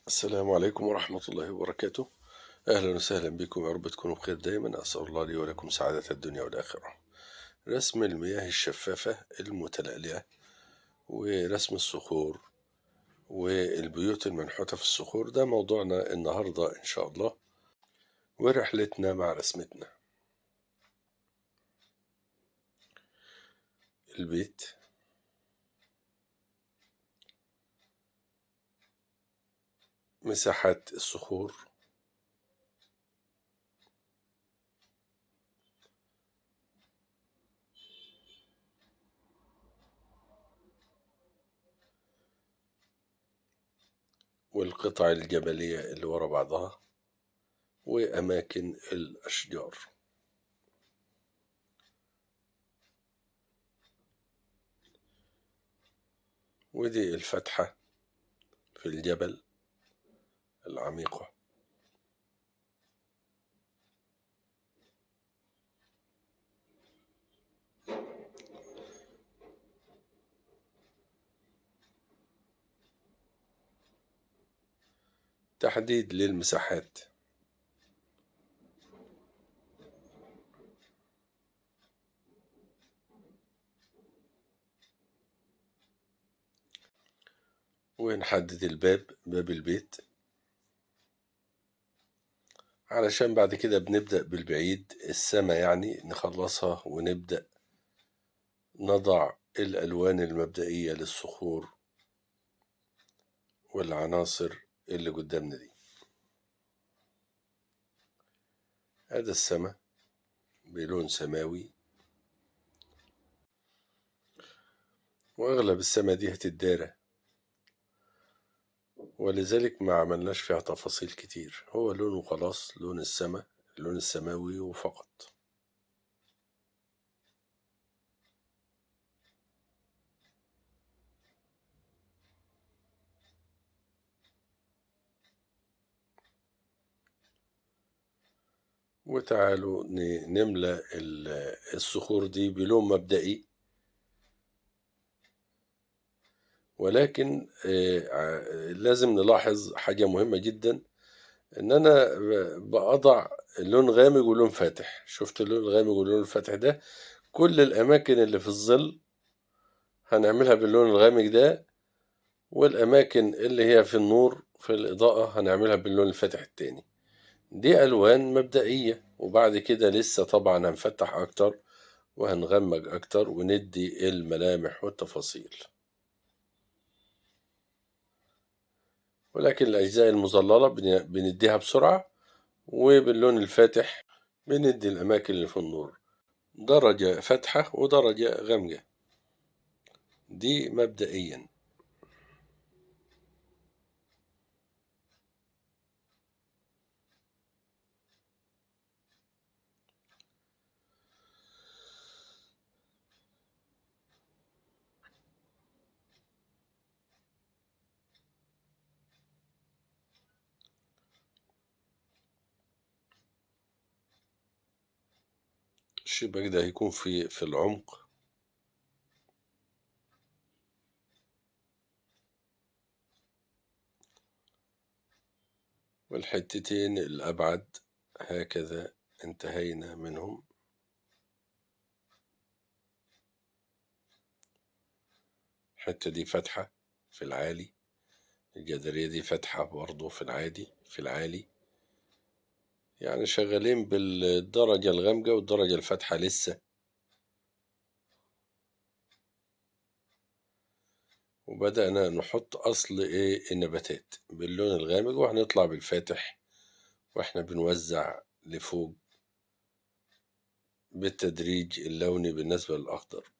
السلام عليكم ورحمة الله وبركاته. أهلا وسهلا بكم، يا رب تكونوا بخير دايما. أسأل الله لي ولكم سعادة الدنيا والآخرة. رسم المياه الشفافة المتلألئة، ورسم الصخور والبيوت المنحوتة في الصخور، ده موضوعنا النهاردة إن شاء الله، ورحلتنا مع رسمتنا. البيت، مساحات الصخور، والقطع الجبلية اللي ورا بعضها، وأماكن الأشجار. ودي الفتحة في الجبل العميقة. تحديد للمساحات، ونحدد باب البيت، علشان بعد كده بنبدأ بالبعيد، السما يعني نخلصها ونبدأ نضع الألوان المبدئية للصخور والعناصر اللي قدامنا دي. هذا السما بلون سماوي، وأغلب السما دي هتدارى، ولذلك ما عملناش فيها تفاصيل كتير، هو لونه خلاص لون السما، اللون السماوي وفقط. وتعالوا نملى الصخور دي بلون مبدئي، ولكن لازم نلاحظ حاجة مهمة جدا، ان انا بضع لون غامق ولون فاتح. شفت اللون الغامق واللون الفاتح ده، كل الاماكن اللي في الظل هنعملها باللون الغامق ده، والاماكن اللي هي في النور في الاضاءة هنعملها باللون الفاتح التاني. دي الوان مبدئية، وبعد كده لسه طبعا هنفتح اكتر وهنغمق اكتر وندي الملامح والتفاصيل. ولكن الاجزاء المظللة بنديها بسرعة، وباللون الفاتح بندي الأماكن اللي في النور درجة فاتحة ودرجة غامقة. دي مبدئيا. الشباك ده هيكون في العمق، والحتتين الأبعد هكذا انتهينا منهم. الحتة دي فتحة في العالي، الجدارية دي فتحة برضو في العالي، يعني شغالين بالدرجة الغامقة والدرجة الفاتحة لسه. وبدأنا نحط أصل النباتات باللون الغامق، وهنطلع بالفاتح واحنا بنوزع لفوق بالتدريج اللوني بالنسبة للأخضر.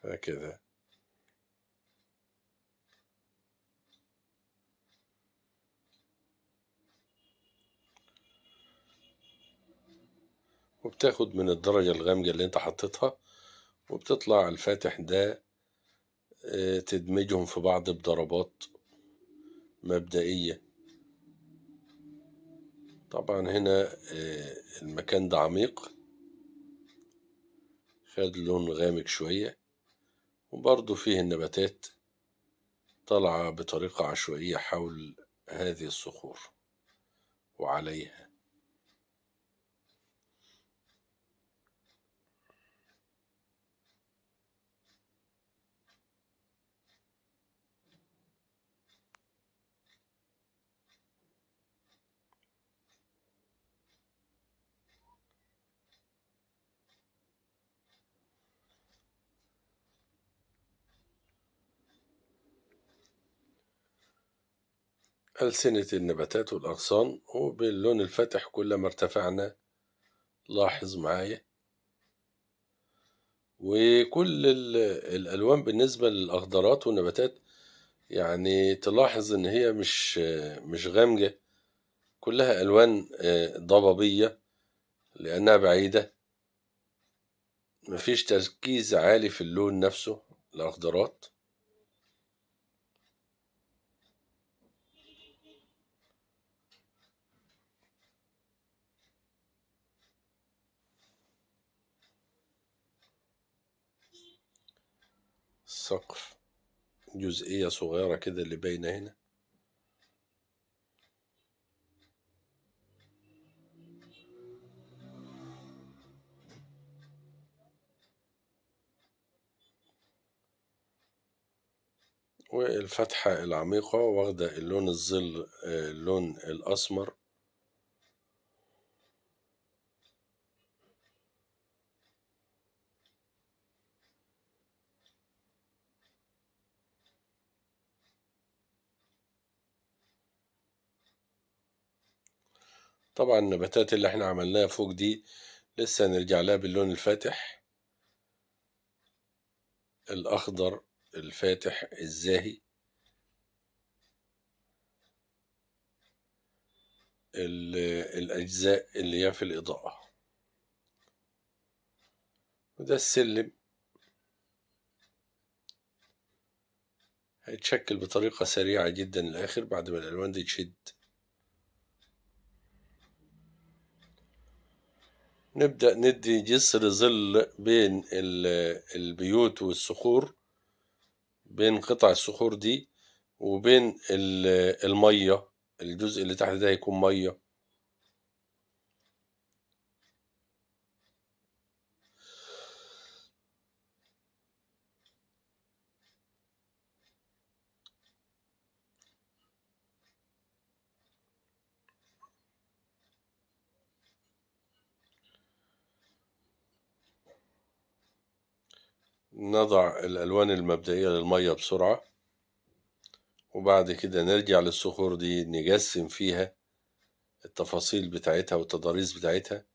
هكذا. وبتاخد من الدرجة الغامقة اللي انت حطيتها، وبتطلع الفاتح ده تدمجهم في بعض بضربات مبدئية. طبعا هنا المكان ده عميق، خد لون غامق شوية، وبرضه فيه النباتات طالعة بطريقة عشوائية حول هذه الصخور وعليها. ألسنة النباتات والأغصان، وباللون الفاتح كلما ارتفعنا. لاحظ معايا، وكل الألوان بالنسبة للأخضرات والنباتات يعني تلاحظ إن هي مش غامجة، كلها ألوان ضبابية لأنها بعيدة، مفيش تركيز عالي في اللون نفسه الأخضرات. السقف جزئية صغيرة كده اللي باينة هنا. والفتحة العميقة واخدة اللون الظل، اللون الأسمر. طبعا النباتات اللي احنا عملناها فوق دي لسه نرجع لها باللون الفاتح الأخضر الفاتح الزاهي. الأجزاء اللي هي في الإضاءة، وده السلم هيتشكل بطريقة سريعة جدا الآخر بعد ما الألوان دي تشد. نبدأ ندي جسر ظل بين البيوت والصخور، بين قطع الصخور دي وبين المية. الجزء اللي تحت ده هيكون مية. نضع الألوان المبدئية للمية بسرعة، وبعد كده نرجع للصخور دي نجسم فيها التفاصيل بتاعتها والتضاريس بتاعتها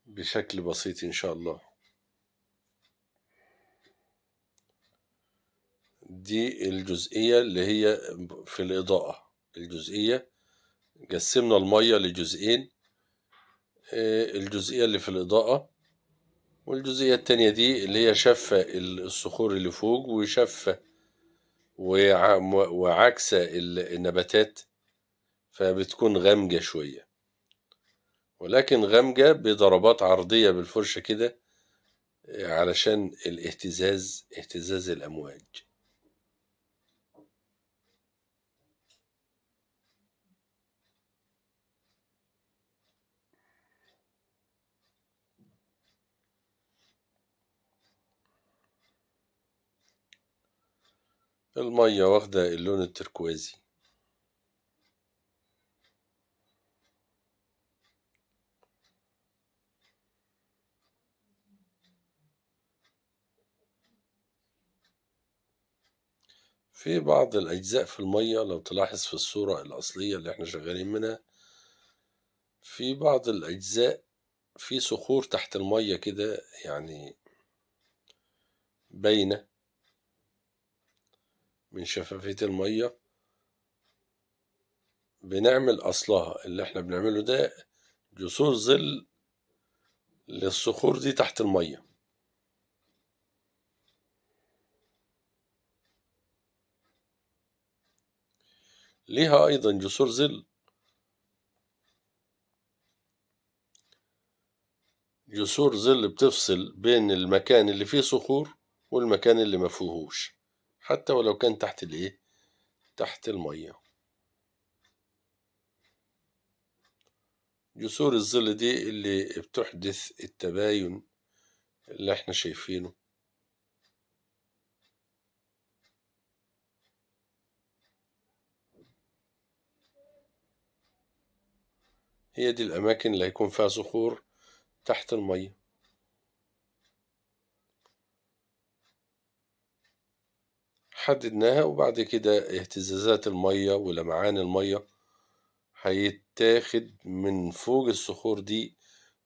بشكل بسيط إن شاء الله. دي الجزئية اللي هي في الإضاءة، الجزئية قسمنا المية لجزئين، الجزئية اللي في الإضاءة، والجزئية التانية دي اللي هي شفة الصخور اللي فوق وشفة وعكسة النباتات، فبتكون غامجة شوية، ولكن غامجة بضربات عرضية بالفرشة كده علشان اهتزاز الأمواج. المية واخدة اللون التركوازي. في بعض الأجزاء في المية لو تلاحظ في الصورة الأصلية اللي احنا شغالين منها، في بعض الأجزاء في صخور تحت المية كده يعني باينة من شفافية المية. بنعمل أصلها اللي احنا بنعمله ده جسور ظل للصخور دي تحت المية. ليها أيضا جسور ظل. جسور ظل بتفصل بين المكان اللي فيه صخور والمكان اللي ما فيهوش، حتى ولو كان تحت الايه، تحت المية. جسور الظل دي اللي بتحدث التباين اللي احنا شايفينه. هي دي الأماكن اللي هيكون فيها صخور تحت المية. حددناها، وبعد كده اهتزازات المية ولمعان المية هيتاخد من فوق الصخور دي،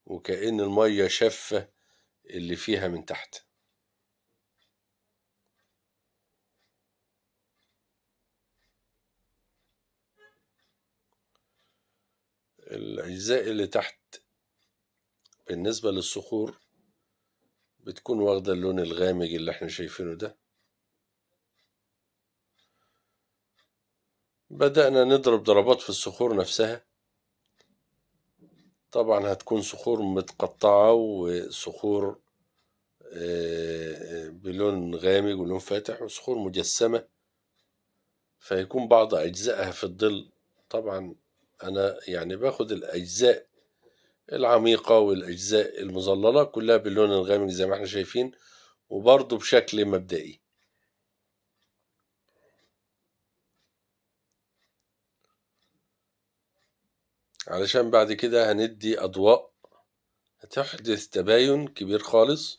وكأن المية شفة اللي فيها من تحت. الأجزاء اللي تحت بالنسبة للصخور بتكون واخدة اللون الغامق اللي احنا شايفينه ده. بدأنا نضرب ضربات في الصخور نفسها. طبعا هتكون صخور متقطعة وصخور بلون غامق ولون فاتح وصخور مجسمة، فيكون بعض أجزائها في الظل. طبعا أنا يعني باخد الأجزاء العميقة والأجزاء المظللة كلها باللون الغامق زي ما احنا شايفين، وبرضه بشكل مبدئي. علشان بعد كده هندي أضواء هتحدث تباين كبير خالص،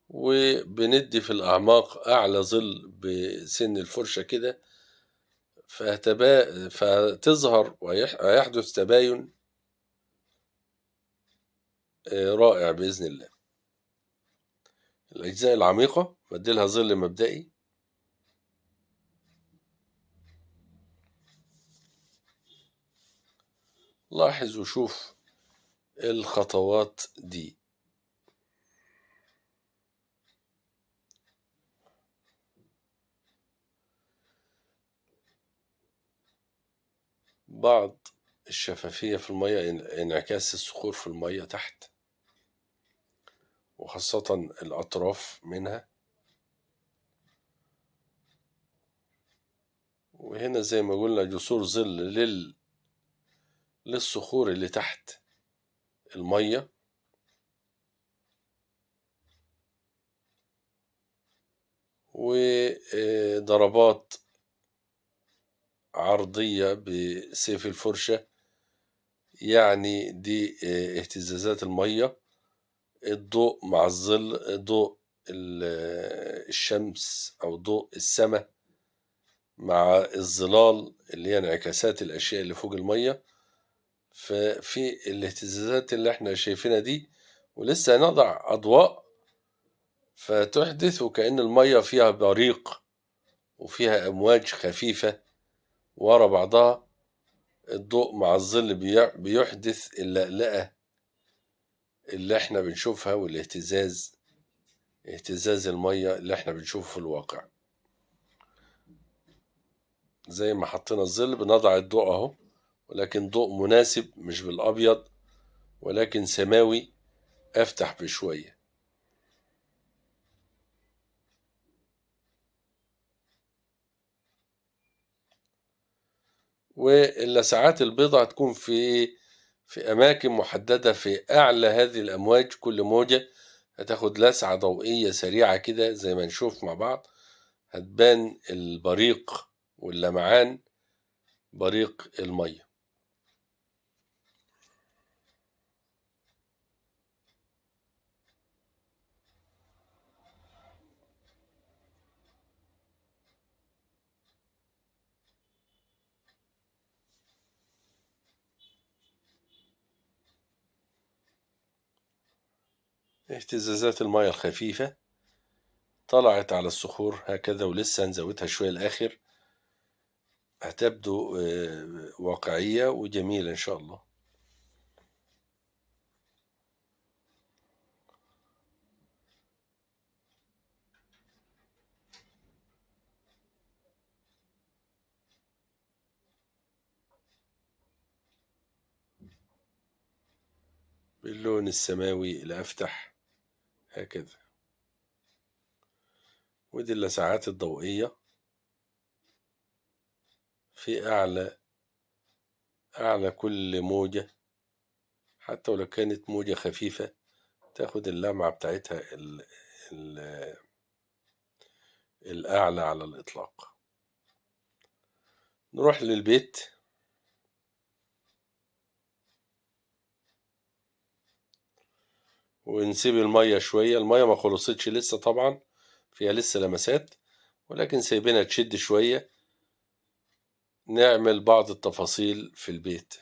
وبندي في الأعماق أعلى ظل بسن الفرشة كده، فتظهر ويحدث تباين رائع بإذن الله. الأجزاء العميقة بديلها ظل مبدئي. لاحظ وشوف الخطوات دي. بعض الشفافية في المية، انعكاس الصخور في المية تحت، وخاصة الأطراف منها. وهنا زي ما قلنا جسور ظل للصخور اللي تحت المية. وضربات عرضية بسيف الفرشة، يعني دي اهتزازات المية، الضوء مع الظل، ضوء الشمس أو ضوء السماء مع الظلال اللي هي انعكاسات الأشياء اللي فوق المية. ففي الاهتزازات اللي احنا شايفينها دي، ولسه هنضع أضواء فتحدث وكأن المية فيها بريق وفيها أمواج خفيفة ورا بعضها. الضوء مع الظل بيحدث اللألأة اللي احنا بنشوفها، والاهتزاز، اهتزاز المية اللي احنا بنشوفه في الواقع. زي ما حطينا الظل بنضع الضوء اهو، ولكن ضوء مناسب، مش بالأبيض ولكن سماوي أفتح بشوية. واللسعات البيضاء هتكون في أماكن محددة في أعلى هذه الأمواج. كل موجة هتاخد لسعة ضوئية سريعة كده زي ما نشوف مع بعض، هتبان البريق واللمعان، بريق المية. اهتزازات المية الخفيفة طلعت على الصخور هكذا، ولسه هنزودها شوية الآخر، هتبدو واقعية وجميلة إن شاء الله. باللون السماوي الأفتح هكذا. ودي اللسعات الضوئية في أعلى كل موجة، حتى ولو كانت موجة خفيفة تاخد اللمعة بتاعتها ال الأعلى على الإطلاق. نروح للبيت. ونسيب المية شوية، المية ما خلصتش لسه طبعا، فيها لسه لمسات، ولكن سايبينها تشد شوية. نعمل بعض التفاصيل في البيت.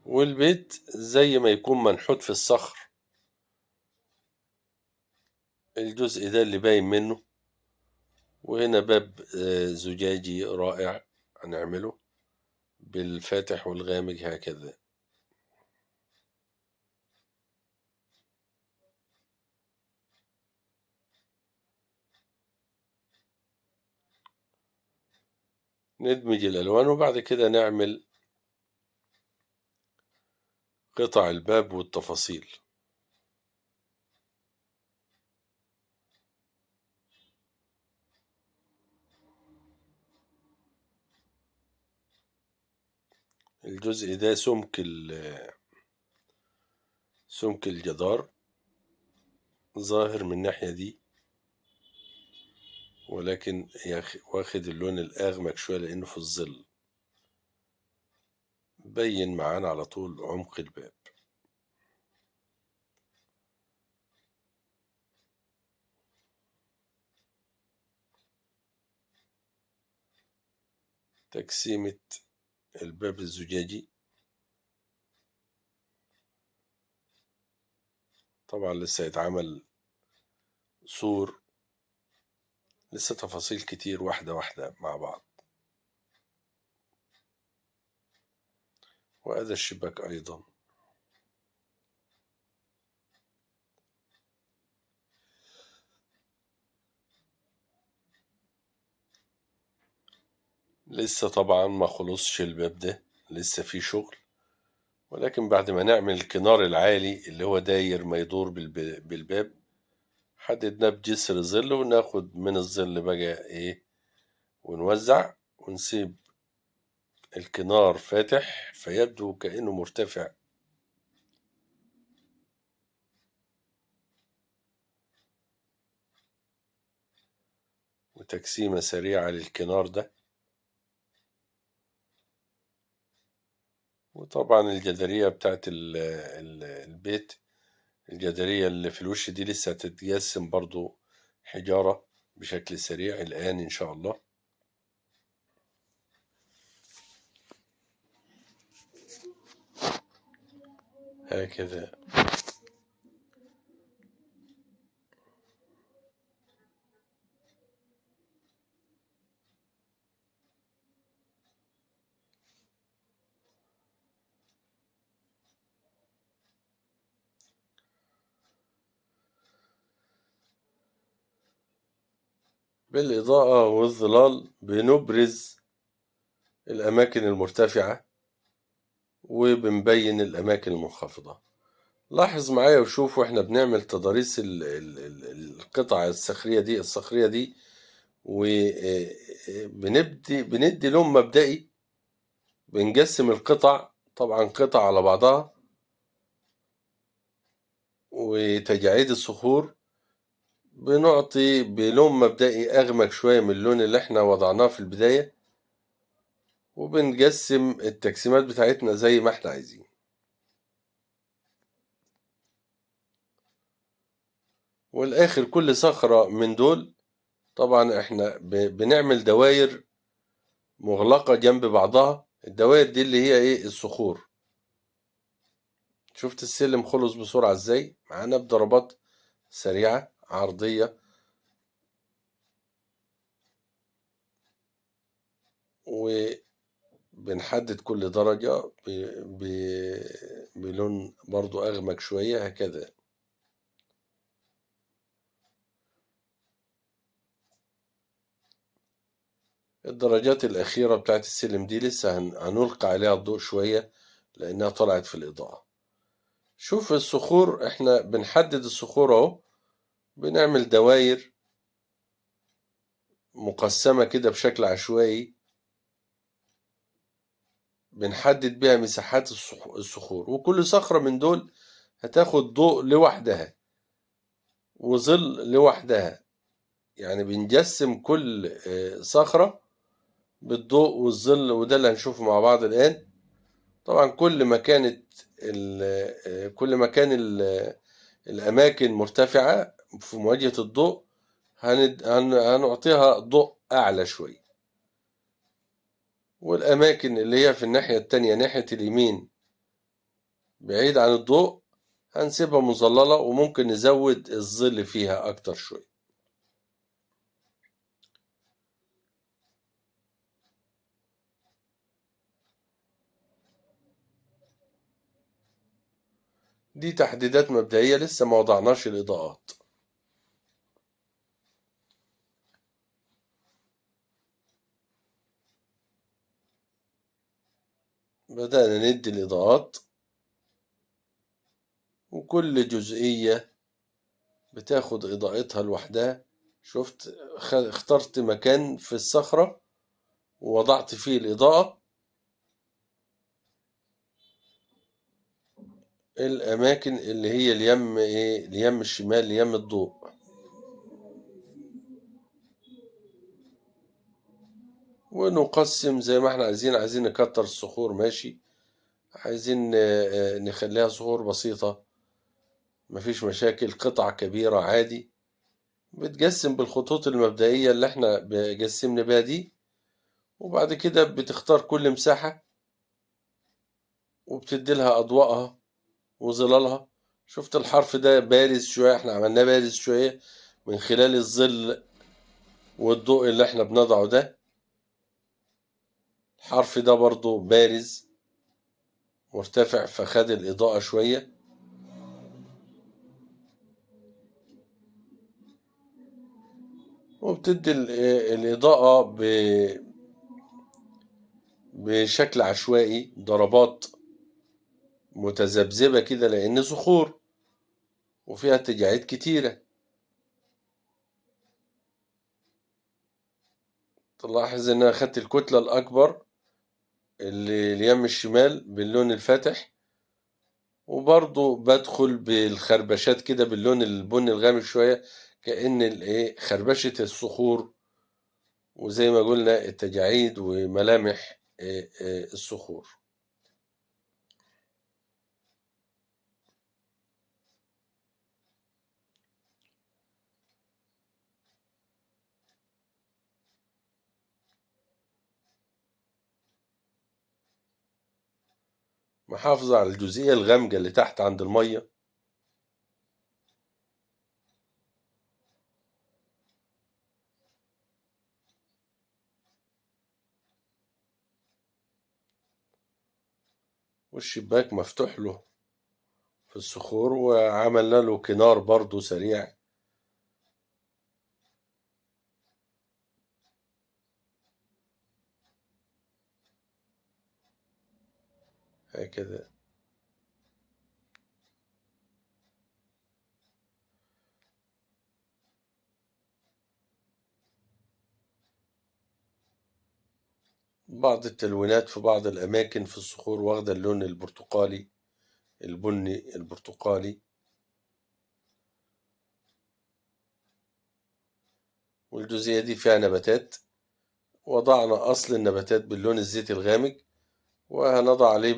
والبيت زي ما يكون منحوت في الصخر، الجزء ده اللي باين منه. وهنا باب زجاجي رائع هنعمله بالفاتح والغامق هكذا. ندمج الألوان، وبعد كده نعمل قطع الباب والتفاصيل. الجزء ده سمك الجدار ظاهر من الناحية دي، ولكن واخد اللون الأغمق شوية لأنه في الظل، بين معانا على طول عمق الباب. تجسيمة الباب الزجاجي طبعا لسه يتعمل سور، لسه تفاصيل كتير واحدة واحدة مع بعض. وهذا الشباك أيضا. لسه طبعا ما خلصش الباب ده، لسه فيه شغل. ولكن بعد ما نعمل الكنار العالي اللي هو داير ما يدور بالباب، حددناه بجسر ظل، وناخد من الظل بقى ايه ونوزع، ونسيب الكنار فاتح فيبدو كأنه مرتفع. وتجسيمة سريعة للكنار ده. وطبعا الجدارية بتاعت البيت، الجدارية اللي في الوش دي لسه هتتجسم برضو حجارة بشكل سريع الآن إن شاء الله. هكذا. بالإضاءة والظلال بنبرز الأماكن المرتفعة وبنبين الأماكن المنخفضة. لاحظ معايا وشوف، واحنا بنعمل تضاريس القطع الصخرية دي وبندي لون مبدئي. بنقسم القطع طبعا قطع على بعضها، وتجاعيد الصخور بنعطي بلون مبدئي أغمق شوية من اللون اللي احنا وضعناه في البداية، وبنقسم التقسيمات بتاعتنا زي ما احنا عايزين. والآخر كل صخرة من دول طبعا احنا بنعمل دواير مغلقة جنب بعضها. الدوائر دي اللي هي ايه الصخور. شفت السلم خلص بسرعة ازاي معانا بضربات سريعة عرضية. وبنحدد كل درجة بلون برضو أغمق شوية هكذا. الدرجات الأخيرة بتاعت السلم دي لسه هنلقي عليها الضوء شوية لأنها طلعت في الإضاءة. شوف الصخور، احنا بنحدد الصخور اهو، بنعمل دواير مقسمة كده بشكل عشوائي، بنحدد بيها مساحات الصخور، وكل صخرة من دول هتاخد ضوء لوحدها وظل لوحدها. يعني بنجسم كل صخرة بالضوء والظل، وده اللي هنشوفه مع بعض الآن. طبعا كل ما كان الأماكن مرتفعة في مواجهة الضوء هنعطيها ضوء أعلى شوي، والأماكن اللي هي في الناحية التانية ناحية اليمين بعيد عن الضوء هنسيبها مظللة، وممكن نزود الظل فيها أكتر شوي. دي تحديدات مبدئية، لسه ما وضعناش الإضاءات. بدأنا ندي الإضاءات، وكل جزئية بتاخد إضاءتها لوحدها. شفت، اخترت مكان في الصخرة ووضعت فيه الإضاءة. الأماكن اللي هي اليم الشمال، اليم الضوء. ونقسم زي ما احنا عايزين نكتر الصخور ماشي، عايزين نخليها صخور بسيطة مفيش مشاكل، قطع كبيرة عادي. بتقسم بالخطوط المبدئية اللي احنا جسمنا بيها دي، وبعد كده بتختار كل مساحة وبتدي لها أضواءها وظلالها. شفت الحرف ده بارز شوية، احنا عملناه بارز شوية من خلال الظل والضوء اللي احنا بنضعه ده. الحرف ده برضو بارز مرتفع فخد الإضاءة شوية. وبتدي الإضاءة بشكل عشوائي، ضربات متذبذبة كده لأن صخور وفيها اتجاهات كتيرة. تلاحظ إن أنا خدت الكتلة الأكبر اللي اليم الشمال باللون الفاتح، وبرضو بدخل بالخربشات كده باللون البني الغامق شوية، كأن خربشة الصخور، وزي ما قلنا التجاعيد وملامح الصخور. محافظة على الجزئية الغامقة اللي تحت عند المية. والشباك مفتوح له في الصخور، وعملنا له كنار برضو سريع هكذا. بعض التلوينات في بعض الأماكن في الصخور واخدة اللون البرتقالي، البني البرتقالي. والجزئية دي فيها نباتات، وضعنا أصل النباتات باللون الزيتي الغامق، وهنضع عليه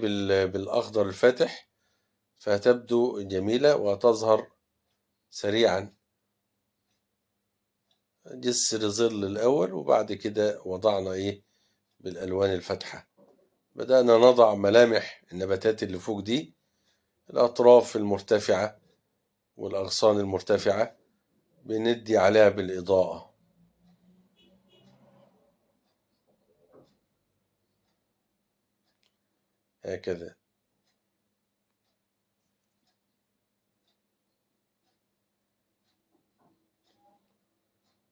بالأخضر الفاتح، فهتبدو جميلة وهتظهر سريعا. جسر ظل الأول، وبعد كده وضعنا بالألوان الفاتحة. بدأنا نضع ملامح النباتات اللي فوق دي، الأطراف المرتفعة والأغصان المرتفعة بندي عليها بالإضاءة هكذا.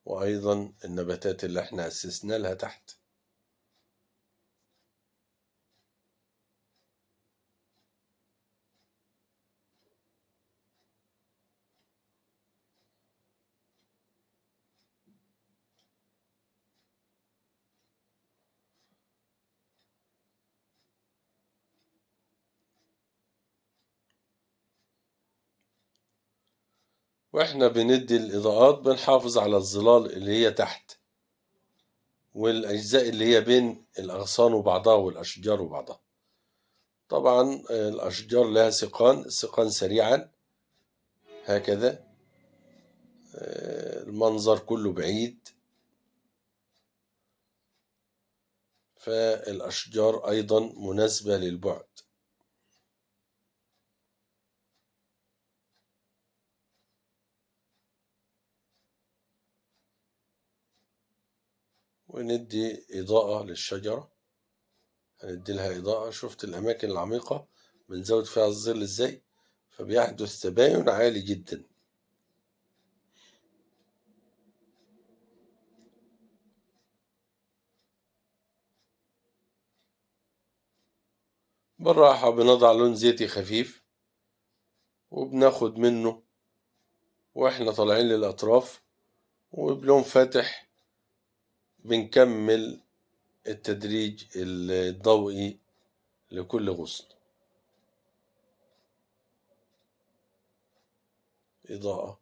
وأيضا النباتات اللي احنا أسسنا لها تحت. واحنا بندي الإضاءات بنحافظ على الظلال اللي هي تحت، والأجزاء اللي هي بين الأغصان وبعضها والأشجار وبعضها. طبعا الأشجار لها سقان سريعا هكذا، المنظر كله بعيد، فالأشجار أيضا مناسبة للبعد. وندي إضاءة للشجرة، هندي لها إضاءة. شفت الأماكن العميقة بنزود فيها الظل إزاي، فبيحدث تباين عالي جدا. بالراحة بنضع لون زيتي خفيف، وبناخد منه واحنا طالعين للأطراف، وبلون فاتح بنكمل التدريج الضوئي لكل غصن. إضاءة،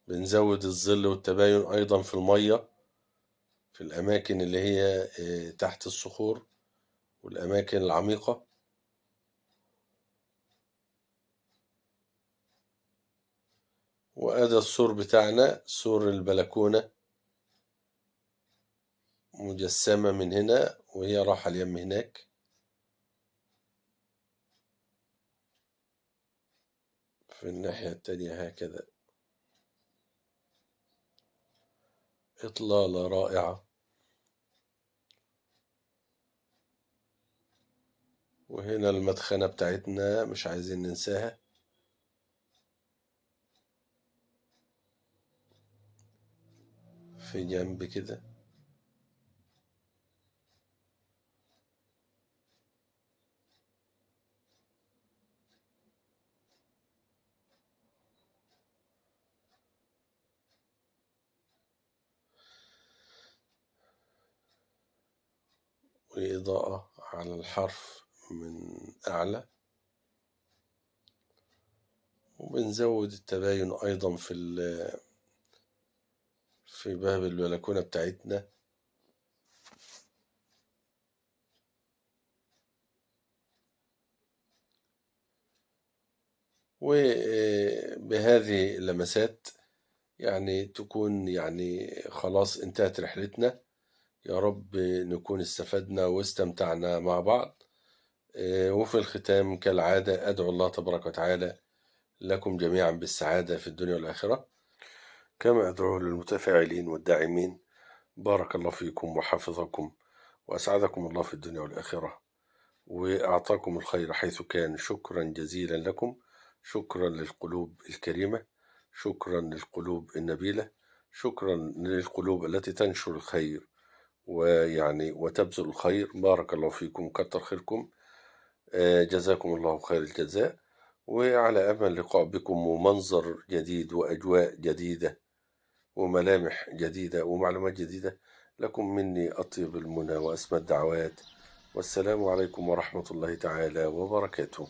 بنزود الظل والتباين أيضا في المية، في الأماكن اللي هي تحت الصخور والأماكن العميقة. وأدا السور بتاعنا، سور البلكونة مجسمة من هنا وهي رايحة اليم هناك. في الناحية التانية هكذا، إطلالة رائعة. وهنا المدخنة بتاعتنا مش عايزين ننساها. في جنب كده، وإضاءة على الحرف من أعلى. وبنزود التباين أيضا في باب البلكونة بتاعتنا. وبهذه اللمسات يعني تكون يعني خلاص انتهت رحلتنا. يا رب نكون استفدنا واستمتعنا مع بعض. وفي الختام كالعادة أدعو الله تبارك وتعالى لكم جميعا بالسعادة في الدنيا والآخرة، كما أدعوه للمتفاعلين والداعمين. بارك الله فيكم وحفظكم، وأسعدكم الله في الدنيا والآخرة، وأعطاكم الخير حيث كان. شكرا جزيلا لكم، شكرا للقلوب الكريمة، شكرا للقلوب النبيلة، شكرا للقلوب التي تنشر الخير ويعني وتبذل الخير. بارك الله فيكم، كتر خيركم، جزاكم الله خير الجزاء. وعلى أمل لقاء بكم ومنظر جديد وأجواء جديدة وملامح جديدة ومعلومات جديدة. لكم مني أطيب المنى وأسمى الدعوات، والسلام عليكم ورحمة الله تعالى وبركاته.